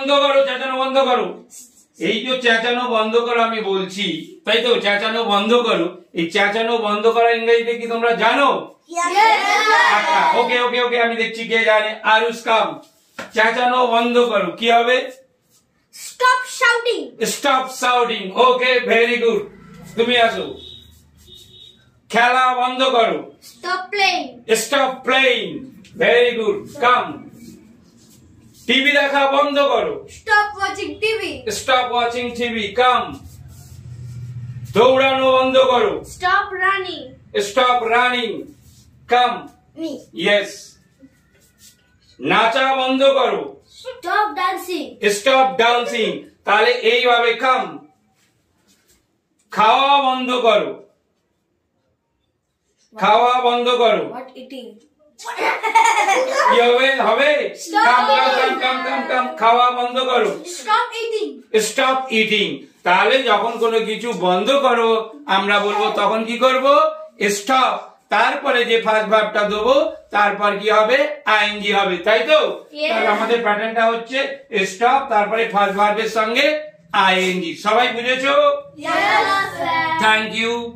বন্ধ করো, চেঁচানো বন্ধ করো। এই যে চেঁচানো বন্ধ করো আমি বলছি, তাই তো? চেঁচানো বন্ধ করো, এই চেঁচানো বন্ধ করা ইংরেজিতে কি তোমরা জানো? আচ্ছা, ওকে ওকে ওকে, আমি দেখছি কে জানে। আরুষ কাম, চেঁচানো বন্ধ করো কি হবে? Stop shouting. Stop shouting. Okay, very good. তুমি আসো। খেলা বন্ধ করো। Stop playing. Stop playing. Very good, come. TV দেখা বন্ধ করো। Stop watching TV. Stop watching TV, come. দৌড়ানো বন্ধ করো। Stop running. Stop running, come. Me. Yes. নাচা বন্ধ করো। Stop dancing. Stop dancing. তাহলে এইভাবে, কাম। খাওয়া বন্ধ করো। খাওয়া বন্ধ করো। What eating? কি হবে? হবে? Stop কাম কাম eating. কাম কাম কাম কাম, খাওয়া বন্ধ করো। Stop eating. Stop eating. তাহলে যখন কোনো কিছু বন্ধ করো আমরা বলবো, তখন কি করব? স্টপ। তারপরে যে ফার্স্ট ভার্বটা দেবো তারপর কি হবে? আইএনজি হবে, তাই তো? Yes. তাহলে আমাদের প্যাটার্নটা হচ্ছে স্টপ, তারপরে ফার্স্ট ভার্বের সঙ্গে আইএনজি। সবাই বুঝেছো? Yes, sir. Thank you.